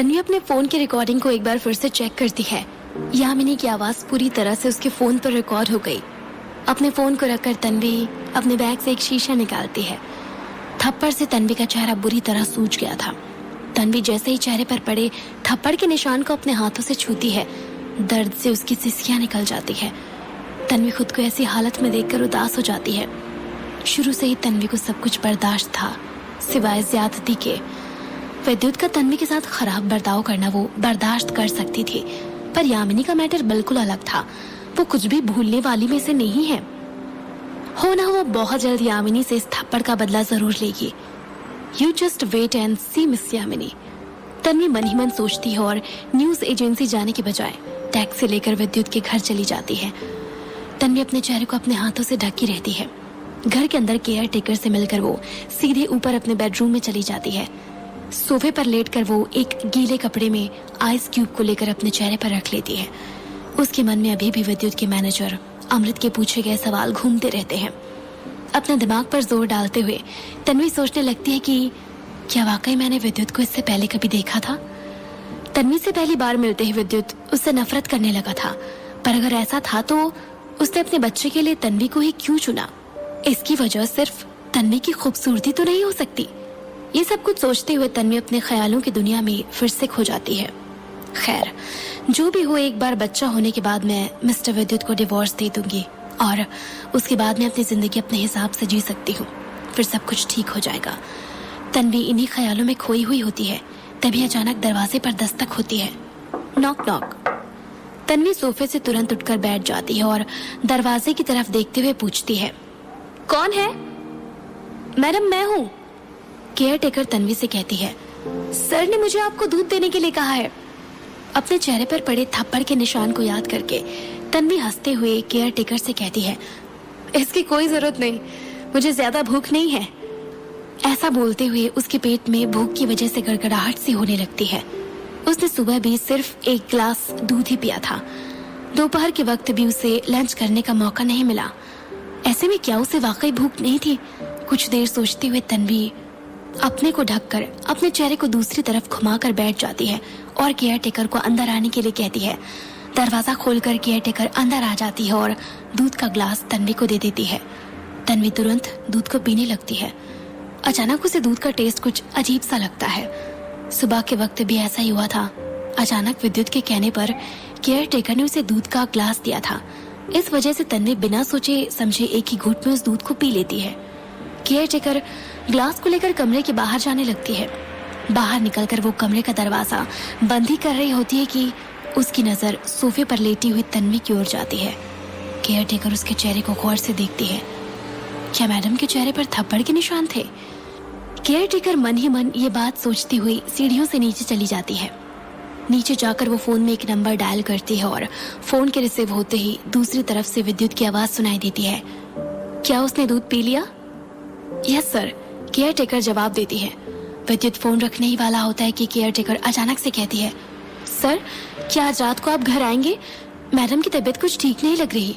तन्वी अपने फोन की रिकॉर्डिंग को एक बार फिर से चेक करती है। यामिनी की आवाज पूरी तरह से उसके फोन पर रिकॉर्ड हो गई। अपने फोन को रखकर तन्वी अपने बैग से एक शीशा निकालती है। थप्पड़ से तन्वी का चेहरा बुरी तरह सूज गया था। तन्वी जैसे ही चेहरे पर पड़े थप्पड़ के निशान को अपने हाथों से छूती है, दर्द से उसकी सिसकियां निकल जाती है। तन्वी खुद को ऐसी हालत में देखकर उदास हो जाती है। शुरू से ही तन्वी को सब कुछ बर्दाश्त था, सिवाय ज्यादती के। विद्युत का तन्वी के साथ खराब बर्ताव करना वो बर्दाश्त कर सकती थी, पर यामिनी का मैटर बिल्कुल अलग था। वो कुछ भी भूलने वाली में से नहीं है। हो ना वो बहुत जल्द यामिनी से इस थप्पड़ का बदला जरूर लेगी। You just wait and see miss Yamini, Tanvi मन ही मन सोचती है और न्यूज एजेंसी जाने के बजाय टैक्सी लेकर विद्युत के घर चली जाती है। तन्वी अपने चेहरे को अपने हाथों से ढकी रहती है। घर के अंदर केयर टेकर से मिलकर वो सीधे ऊपर अपने बेडरूम में चली जाती है। सोफे पर लेटकर वो एक गीले कपड़े में आइस क्यूब को लेकर अपने चेहरे पर रख लेती है। उसके मन में अभी भी विद्युत के मैनेजर अमृत के पूछे गए सवाल घूमते रहते हैं। अपने दिमाग पर जोर डालते हुए तन्वी सोचने लगती है कि क्या वाकई मैंने विद्युत को इससे पहले कभी देखा था। तन्वी से पहली बार मिलते ही विद्युत उससे नफरत करने लगा था, पर अगर ऐसा था तो उसने अपने बच्चे के लिए तन्वी को ही क्यों चुना। इसकी वजह सिर्फ तन्वी की खूबसूरती तो नहीं हो सकती। ये सब कुछ सोचते हुए तन्वी अपने ख्यालों की दुनिया में फिर से खो जाती है। खैर, जो भी हो, एक बार बच्चा होने के बाद मैं मिस्टर विद्युत को डिवोर्स दे दूंगी और उसके बाद मैं अपनी जिंदगी अपने हिसाब से जी सकती हूँ। फिर सब कुछ ठीक हो जाएगा। तन्वी इन्हीं ख्यालों में खोई हुई होती है, तभी अचानक दरवाजे पर दस्तक होती है। Knock knock. तन्वी सोफे से तुरंत उठकर बैठ जाती है और दरवाजे की तरफ देखते हुए पूछती है, कौन है? मैडम, मैं हूँ, केयर टेकर तन्वी से कहती है। सर ने मुझे आपको दूध देने के लिए कहा है। अपने चेहरे पर पड़े थप्पड़ के निशान को याद करके तन्वी हंसते हुए केयर टेकर से कहती है, इसकी कोई जरूरत नहीं, मुझे ज्यादा भूख नहीं है। ऐसा बोलते हुए उसके पेट में भूख की वजह से गड़गड़ाहट सी होने लगती है। उसने सुबह भी सिर्फ एक गिलास दूध ही पिया था। दोपहर के वक्त भी उसे लंच करने का मौका नहीं मिला। ऐसे में क्या उसे वाकई भूख नहीं थी? कुछ देर सोचते हुए तन्वी अपने को ढककर अपने चेहरे को दूसरी तरफ घुमाकर बैठ जाती है और केयर टेकर को अंदर आने के लिए कहती है। दरवाजा खोलकर केयर टेकर अंदर आ जाती है और दूध का ग्लास तन्वी को दे देती है। तन्वी तुरंत दूध को पीने लगती है। अचानक उसे दूध का टेस्ट कुछ अजीब सा लगता है। सुबह के वक्त भी ऐसा ही हुआ था। अचानक विद्युत के कहने पर केयर टेकर ने उसे दूध का ग्लास दिया था। इस वजह से तन्वी बिना सोचे समझे एक ही घूंट में उस दूध को पी लेती है। केयर टेकर ग्लास को लेकर कमरे के बाहर जाने लगती है। बाहर निकलकर वो कमरे का दरवाजा बंद ही कर रही होती है कि उसकी नजर सोफे पर लेटी हुई तन्वी की ओर जाती है। केयर टेकर उसके चेहरे को गौर से देखती है। क्या मैडम के चेहरे पर थप्पड़ के निशान थे? केयर टेकर मन ही मन ये बात सोचती हुई सीढ़ियों से नीचे चली जाती है। नीचे जाकर वो फोन में एक नंबर डायल करती है और फोन के रिसीव होते ही दूसरी तरफ से विद्युत की आवाज सुनाई देती है। क्या उसने दूध पी लिया? यस सर, केयर टेकर जवाब देती है। विद्युत फोन रखने ही वाला होता है कि केयर टेकर अचानक से कहती है, सर क्या आज रात को आप घर आएंगे? मैडम की तबीयत कुछ ठीक नहीं लग रही।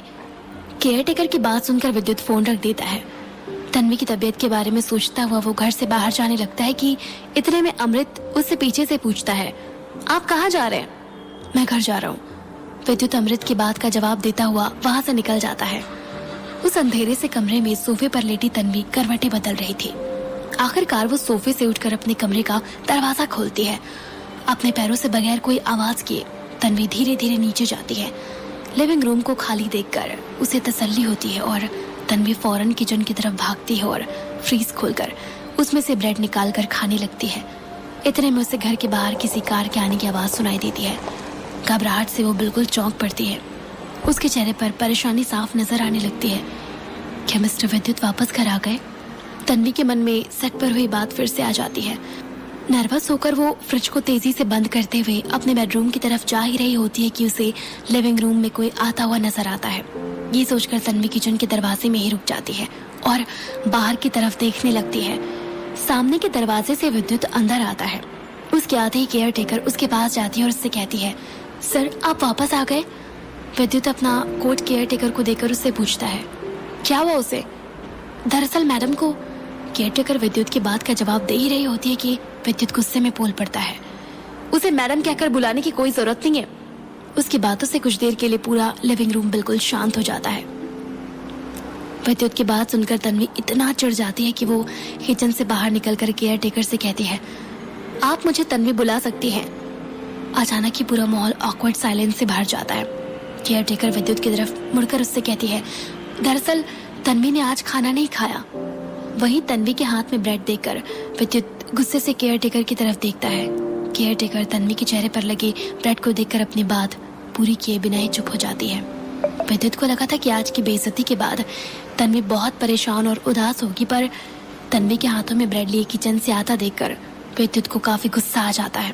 केयर टेकर की बात सुनकर विद्युत फोन रख देता है। तन्वी की तबीयत के बारे में सोचता हुआ वो घर से बाहर जाने लगता है कि इतने में अमृत उससे पीछे से पूछता है, आप कहाँ जा रहे हैं? मैं घर जा रहा हूँ। विद्युत अमृत की बात का जवाब देता हुआ वहां से निकल जाता है। उस अंधेरे से कमरे में सोफे पर लेटी तन्वी करवटें बदल रही थी। आखिरकार वो सोफे से उठकर अपने कमरे का दरवाजा खोलती है। अपने पैरों से बगैर कोई आवाज किए तन्वी धीरे धीरे नीचे जाती है। लिविंग रूम को खाली देखकर उसे तसल्ली होती है और तन्वी फौरन किचन की तरफ भागती है और फ्रीज खोलकर उसमें से ब्रेड निकालकर खाने लगती है। इतने में उसे घर के बाहर किसी कार के आने की आवाज सुनाई देती है। घबराहट से वो बिल्कुल चौंक पड़ती है। उसके चेहरे पर परेशानी साफ नजर आने लगती है। क्या मिस्टर विद्युत वापस घर आ गए? तन्वी के मन में सट पर हुई बात फिर से आ जाती है। नर्वस होकर वो फ्रिज को तेजी से बंद करते हुए अपने बेडरूम की तरफ जा ही रही होती है कि उसे लिविंग रूम में कोई आता हुआ नजर आता है। ये सोचकर तन्वी किचन के दरवाजे में ही रुक जाती है और बाहर की तरफ देखने लगती है। सामने के दरवाजे से विद्युत अंदर आता है। उसके आते ही केयर टेकर उसके पास जाती है और उससे कहती है, सर आप वापस आ गए? विद्युत अपना कोट केयर टेकर को देकर उससे पूछता है, क्या हुआ उसे? दरअसल मैडम को। केयर टेकर विद्युत की बात का जवाब दे ही रही होती है कि विद्युत गुस्से में बोल पड़ता है, उसे मैडम कहकर बुलाने की कोई जरूरत नहीं है। उसकी बातों से कुछ देर के लिए पूरा लिविंग रूम बिल्कुल शांत हो जाता है। विद्युत की बात सुनकर तन्वी इतना चिढ़ जाती है कि वो किचन से बाहर निकलकर केयर टेकर से कहती है, आप मुझे तन्वी बुला सकती हैं। अचानक ही पूरा माहौल ऑकवर्ड साइलेंस से भर जाता है। केयर टेकर विद्युत की तरफ मुड़कर उससे कहती है, दरअसल तन्वी ने आज खाना नहीं खाया। वहीं तन्वी के हाथ में ब्रेड देखकर विद्युत गुस्से से केयर टेकर की तरफ देखता है। केयर टेकर तन्वी के चेहरे पर लगे ब्रेड को देखकर अपनी बात पूरी किए बिना ही चुप हो जाती है। विद्युत को लगा था कि आज की बेइज्जती के बाद तन्वी बहुत परेशान और उदास होगी, पर तन्वी के हाथों में ब्रेड लिए किचन से आता देखकर विद्युत को काफी गुस्सा आ जाता है।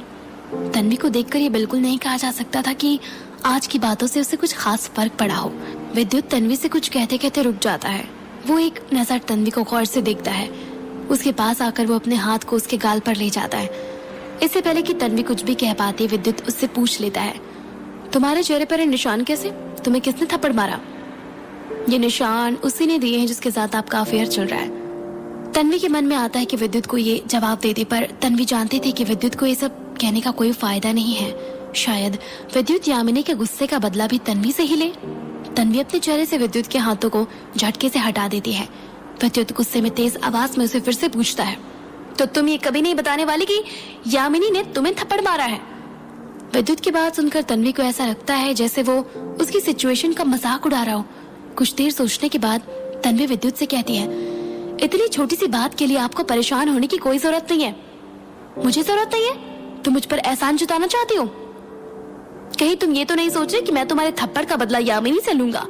तन्वी को देखकर ये बिल्कुल नहीं कहा जा सकता था कि आज की बातों से उसे कुछ खास फर्क पड़ा हो। विद्युत तन्वी से कुछ कहते कहते रुक जाता है। वो एक नजर तन्वी को गौर से देखता है। उसके पास आकर वो अपने हाथ को उसके गाल पर ले जाता है। इससे पहले कि तन्वी कुछ भी कह पाती, विद्युत उससे पूछ लेता है, तुम्हारे चेहरे पर ये निशान कैसे? तुम्हें किसने थप्पड़ मारा? ये निशान उसी ने दिए हैं जिसके साथ आपका अफेयर चल रहा है। तन्वी के मन में आता है कि विद्युत को ये जवाब दे दे, पर तन्वी जानती थी कि विद्युत को ये सब कहने का कोई फायदा नहीं है। शायद विद्युत यामिनी के गुस्से का बदला भी तन्वी से ही ले। तन्वी अपने चेहरे से विद्युत के हाथों को झटके से हटा देती है। विद्युत गुस्से में तेज आवाज में उसे फिर से पूछता है, तो तुम ये कभी नहीं बताने वाली कि यामिनी ने तुम्हें थप्पड़ मारा है? विद्युत की बात सुनकर तन्वी को ऐसा लगता है जैसे वो उसकी सिचुएशन का मजाक उड़ा रहा हो। कुछ देर सोचने के बाद तन्वी विद्युत से कहती है, इतनी छोटी सी बात के लिए आपको परेशान होने की कोई जरूरत नहीं है। मुझे जरूरत नहीं है? तुम मुझ पर एहसान जताना चाहती हो? कहीं तुम ये तो नहीं सोच रहे कि मैं तुम्हारे थप्पड़ का बदला यामिनी से लूंगा?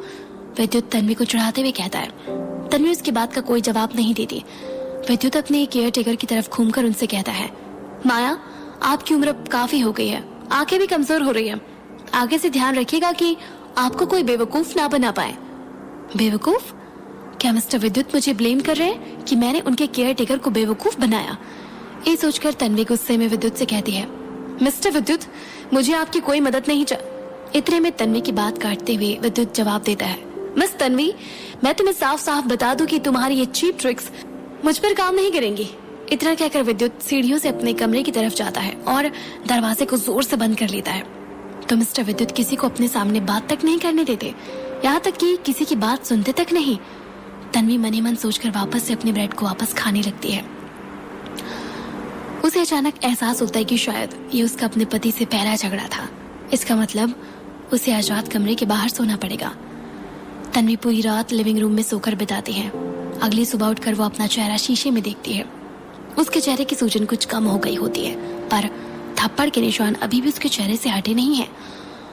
विद्युत तन्वी को चिढ़ाते हुए कहता है। तन्वी उसकी बात का कोई जवाब नहीं देती। विद्युत अपने केयर टेकर की तरफ घूमकर उनसे कहता है, माया, आपकी उम्र काफी हो गई है, आंखें भी कमजोर हो रही है। आगे से ध्यान रखिएगा कि आपको कोई बेवकूफ ना बना पाए। बेवकूफ? क्या मिस्टर विद्युत मुझे ब्लेम कर रहे हैं कि मैंने उनके केयर टेकर को बेवकूफ बनाया? ये सोचकर तन्वी गुस्से में विद्युत से कहती है, मिस्टर विद्युत, मुझे आपकी कोई मदद नहीं चाहिए। इतने में तन्वी की बात काटते हुए विद्युत जवाब देता है, मिस तन्वी, मैं तुम्हें साफ साफ बता दूं कि तुम्हारी ये चीप ट्रिक्स मुझ पर काम नहीं करेंगी। इतना कहकर विद्युत सीढ़ियों से अपने कमरे की तरफ जाता है और दरवाजे को जोर से बंद कर लेता है। तो मिस्टर विद्युत किसी को अपने सामने बात तक नहीं करने देते, यहाँ तक कि किसी की बात सुनते तक नहीं। तन्वी मन ही मन सोचकर वापस से अपने ब्रेड को वापस खाने लगती है। उसे अचानक एहसास होता है कि शायद ये उसका अपने पति से पहला झगड़ा था। इसका मतलब उसे आजाद कमरे के बाहर सोना पड़ेगा। तन्वी पूरी रात लिविंग रूम में सोकर बिताती है। अगली सुबह उठकर वो अपना चेहरा शीशे में देखती है। उसके चेहरे की सूजन कुछ कम हो गई होती है, पर थप्पड़ के निशान अभी भी उसके चेहरे से हटे नहीं है।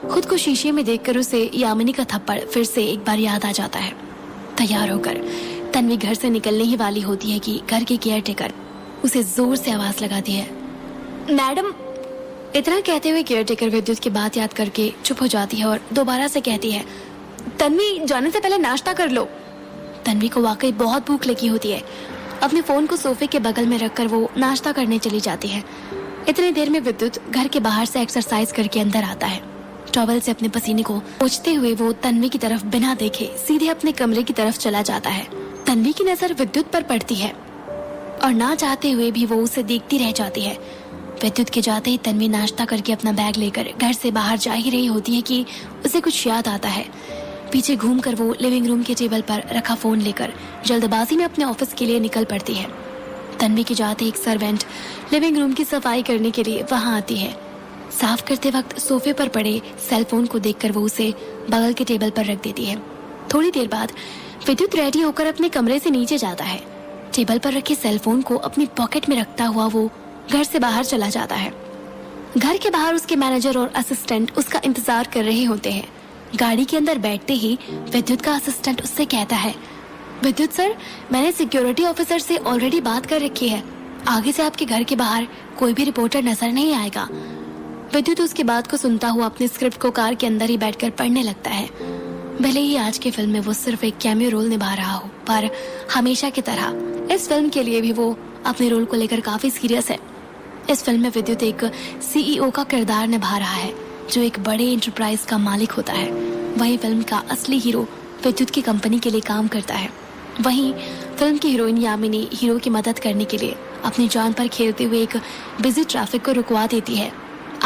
खुद को शीशे में देखकर उसे यामिनी का थप्पड़ फिर से एक बार याद आ जाता है। तैयार होकर तन्वी घर से निकलने ही वाली होती है कि घर के केयर टेकर उसे जोर से आवाज लगाती है, मैडम। इतना कहते हुए केयर टेकर विद्युत की बात याद करके चुप हो जाती है और दोबारा से कहती है, तन्वी, जाने से पहले नाश्ता कर लो। तन्वी को वाकई बहुत भूख लगी होती है। अपने फोन को सोफे के बगल में रखकर वो नाश्ता करने चली जाती है। इतनी देर में विद्युत घर के बाहर से एक्सरसाइज करके अंदर आता है। टॉवल से अपने पसीने को पोंछते हुए वो तन्वी की तरफ बिना देखे सीधे अपने कमरे की तरफ चला जाता है। तन्वी की नजर विद्युत पर पड़ती है और ना चाहते हुए भी वो उसे देखती रह जाती है। विद्युत के जाते ही तन्वी नाश्ता करके अपना बैग लेकर घर से बाहर जा ही रही होती है कि उसे कुछ याद आता है। पीछे घूमकर वो लिविंग रूम के टेबल पर रखा फोन लेकर जल्दबाजी में अपने ऑफिस के लिए निकल पड़ती है। तन्वी के जाते एक सर्वेंट लिविंग रूम की सफाई करने के लिए वहां आती है। साफ करते वक्त सोफे पर पड़े सेल फोन को देखकर वो उसे बगल के टेबल पर रख देती है। थोड़ी देर बाद विद्युत रेडी होकर अपने कमरे से नीचे जाता है। टेबल पर रखे सेल फोन को अपनी पॉकेट में रखता हुआ वो घर से बाहर चला जाता है। घर के बाहर उसके मैनेजर और असिस्टेंट उसका इंतजार कर रहे होते हैं। गाड़ी के अंदर बैठते ही विद्युत का असिस्टेंट उससे कहता है, विद्युत सर, मैंने सिक्योरिटी ऑफिसर से ऑलरेडी बात कर रखी है। आगे से आपके घर के बाहर कोई भी रिपोर्टर नजर नहीं आएगा। विद्युत उसकी बात को सुनता हुआ अपने स्क्रिप्ट को कार के अंदर ही बैठकर पढ़ने लगता है। भले ही आज की फिल्म में वो सिर्फ एक कैमियो रोल निभा रहा हो, पर हमेशा की तरह इस फिल्म के लिए भी वो अपने रोल को लेकर काफी सीरियस है। इस फिल्म में विद्युत एक सीईओ का किरदार निभा रहा है जो एक बड़े एंटरप्राइज का मालिक होता है। वहीं फिल्म का असली हीरो विद्युत की कंपनी के लिए काम करता है। वहीं फिल्म की हीरोइन यामिनी हीरो की मदद करने के लिए अपनी जान पर खेलते हुए एक बिजी ट्रैफिक को रुकवा देती है।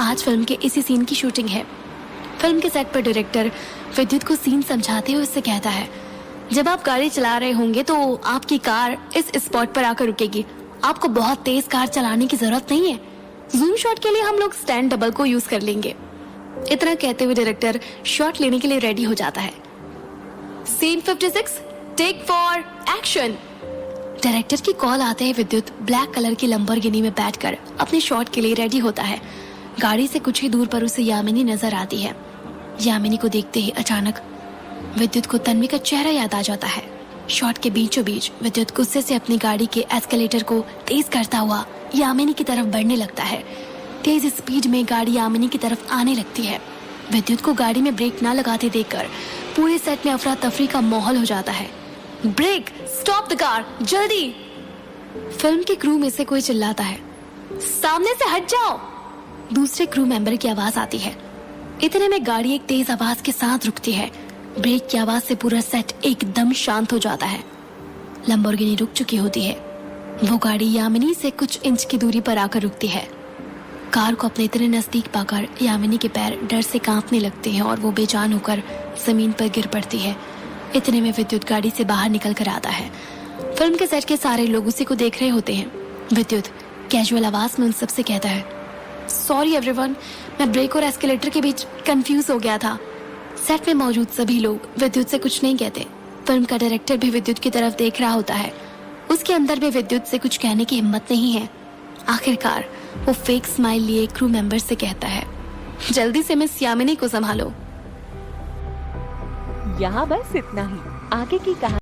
आज फिल्म के इसी सीन की शूटिंग है। फिल्म के सेट पर डायरेक्टर विद्युत को सीन समझाते हुए उससे कहता है, जब आप गाड़ी चला रहे होंगे तो आपकी कार इस स्पॉट पर आकर रुकेगी। आपको बहुत तेज कार चलाने की जरूरत नहीं है। जूम शॉट के लिए हम लोग स्टैंड डबल को यूज कर लेंगे। इतना कहते हुए डायरेक्टर शॉट लेने के लिए रेडी हो जाता है। Scene 56, take four action. Director की कॉल आते ही विद्युत ब्लैक कलर की लंबोर्गिनी में बैठकर अपने शॉट के लिए रेडी होता है। गाड़ी से कुछ ही दूर पर उसे यामिनी नजर आती है। यामिनी को देखते ही अचानक विद्युत को तन्वी का चेहरा याद आ जाता है। शॉट के बीचों बीच विद्युत गुस्से से अपनी गाड़ी के एस्केलेटर को तेज करता हुआ यामिनी की तरफ बढ़ने लगता है। तेज स्पीड में गाड़ी यामिनी की तरफ आने लगती है। विद्युत को गाड़ी में ब्रेक ना लगाते देखकर पूरे सेट में अफरा तफरी का माहौल हो जाता है। ब्रेक, स्टॉप द कार, जल्दी। फिल्म के क्रू में से कोई चिल्लाता है, सामने से हट जाओ। दूसरे क्रू मेंबर की आवाज आती है। इतने में गाड़ी एक तेज आवाज के साथ रुकती है। ब्रेक की आवाज से पूरा सेट एकदम शांत हो जाता है। लंबोर्गिनी रुक चुकी होती है। वो गाड़ी यामिनी से कुछ इंच की दूरी पर आकर रुकती है। कार को अपने इतने नजदीक पाकर यामिनी के पैर डर से कांपने लगते हैं और वो बेजान होकर जमीन पर गिर पड़ती है। इतने में विद्युत गाड़ी से बाहर निकल कर आता है। फिल्म के सेट के सारे लोग उसी को देख रहे होते हैं। विद्युत कैजुअल आवाज में उन सबसे कहता है, सॉरी एवरीवन, मैं ब्रेक और एस्केलेटर के बीच कंफ्यूज हो गया था। सेट में मौजूद सभी लोग विद्युत से कुछ नहीं कहते। फिल्म का डायरेक्टर भी विद्युत की तरफ देख रहा होता है। उसके अंदर भी विद्युत से कुछ कहने की हिम्मत नहीं है। आखिरकार वो फेक स्माइल लिए क्रू मेंबर से कहता है, जल्दी से मिस यामिनी को संभालो। यहाँ बस इतना ही। आगे की कहानी